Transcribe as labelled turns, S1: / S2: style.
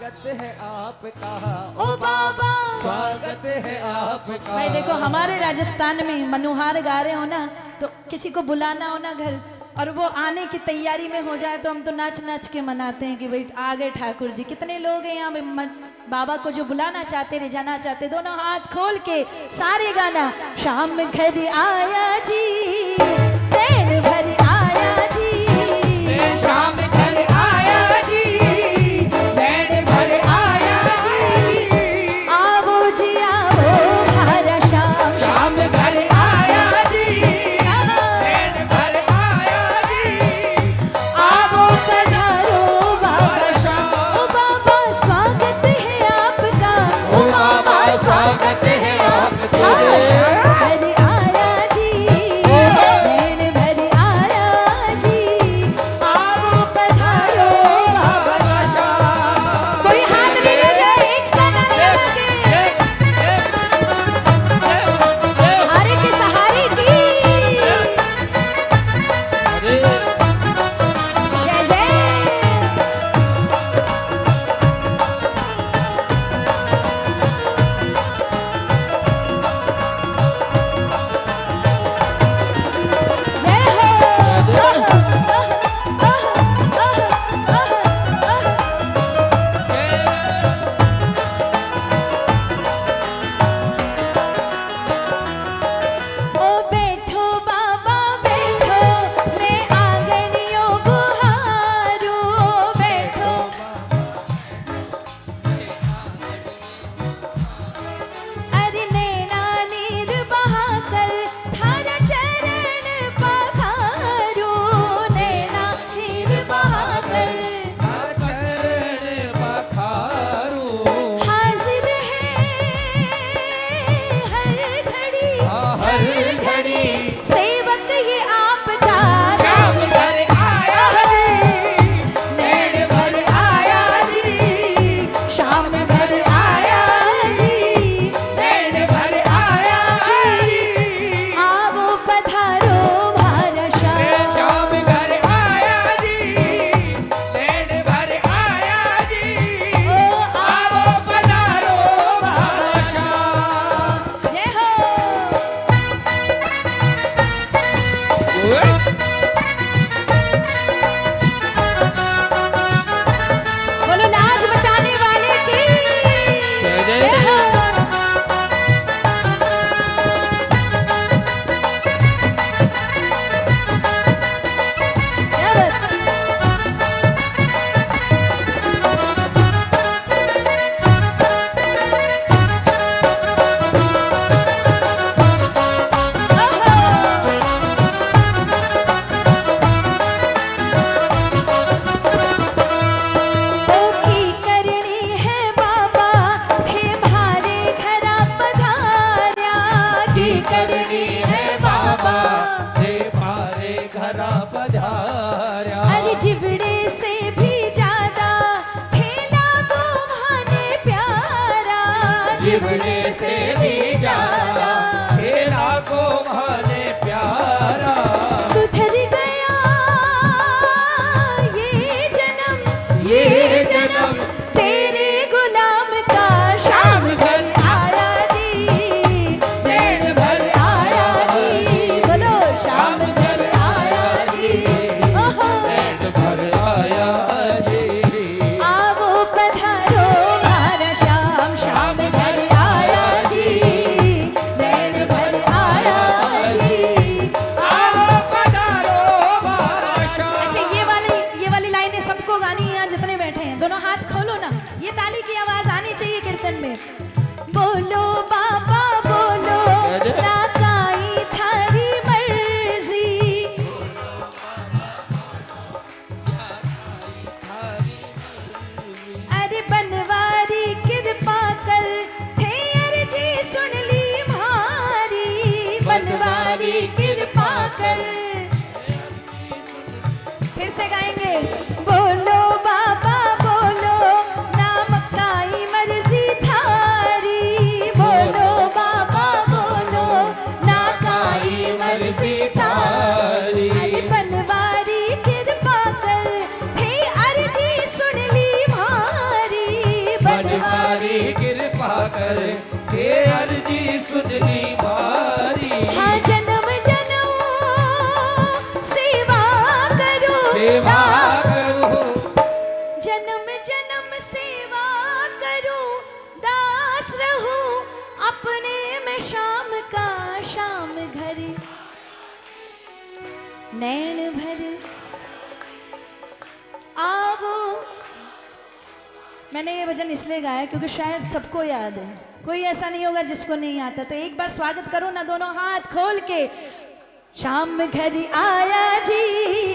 S1: स्वागत है आपका
S2: ओ बाबा,
S1: स्वागत है आपका।
S2: भाई देखो हमारे राजस्थान में मनुहार गा रहे हो ना, तो किसी को बुलाना हो ना घर और वो आने की तैयारी में हो जाए तो हम तो नाच नाच के मनाते हैं कि भाई आ गए ठाकुर जी। कितने लोग हैं यहाँ बाबा को जो बुलाना चाहते, ले जाना चाहते, दोनों हाथ खोल के सारे गाना। शाम घर आया जी, दिन भर आया जी,
S1: शाम घर आया जी, दिन भर आया जी,
S2: आवो जी आवो हमारा शाम,
S1: शाम घर आया जी, दिन भर आया जी,
S2: आवो पधारो बाबा शाम। ओ बाबा स्वागत है आपका,
S1: ओ बाबा स्वागत है आपका।
S2: शाम घर आया जी, दिन भर आया जी, आवो पधारो बाबा शाम। कोई हाथ नहीं ले जाए, एक साथ लगा के हारे के सहारे की जय जय। ओ बैठो बाबा बैठो, मैं आंगनियों बुहारू। बैठो अरे नैना नीर बहाकर थारा चरण पखारू। नैना नीर बहाकर
S1: चरण पखारू,
S2: हाजिर है हर घड़ी,
S1: हर घड़ी
S2: सेवक ये आपका।
S1: शाम घर आया जी, दिन भर आया जी,
S2: शाम घर आया जी,
S1: दिन भर आया जी,
S2: आवो पधारो भारा शाम।
S1: शाम घर आया जी, दिन भर आया जी,
S2: ओ
S1: आवो पधारो भाषा।
S2: जय हो। बोलो लाज बचाने वाले की जय हो। क्या बात? ओ की करनी है बाबा, थे भारे घरा पधार्या। की करनी है बाबा,
S1: हे पारे घरा पधार्या।
S2: अरे जिबड़े से भी ज्यादा ठेला को भाने प्यारा।
S1: जिबड़े से भी ज्यादा खेला को माने प्यारा।
S2: सुधर गया ये जन्म,
S1: ये जन्म
S2: तेरे गुलाम का। शाम घर आया जी,
S1: दिन भर
S2: आया जी, बोलो शाम घर आया जी। ओहो
S1: दिन भर आया जी,
S2: आवो पधारो हमारा शाम। शाम घर आया जी, दिन भर आया जी,
S1: आओ पधारो भाषा।
S2: अच्छा ये वाली लाइनें सबको गानी है। यहाँ जितने बैठे हैं दोनों हाथ खोलो ना, ये ताली की आवाज आनी चाहिए कीर्तन में। बोलो बाबा बोलो, ना काई थारी मर्जी। अरे बनवारी कृपा कर, थे अर्जी सुन ली भारी। बनवारी कृपा कर, फिर से गाएंगे। बोलो बाबा बोलो, नाम काई मर्जी थारी। बोलो बाबा बोलो, ना काई मर्जी थारी। अरे बनवारी कृपा कर, थे अर्जी सुन ली भारी।
S1: कृपा कर के अर्जी सुननी मारी।
S2: हाँ जन्म जन्म सेवा करो
S1: सेवा करो
S2: जन्म जन्म सेवा करो दास रहो अपने में शाम का शाम घर नैन भर आवो। मैंने ये भजन इसलिए गाया क्योंकि शायद सबको याद है, कोई ऐसा नहीं होगा जिसको नहीं आता। तो एक बार स्वागत करो ना दोनों हाथ खोल के। शाम घर आया जी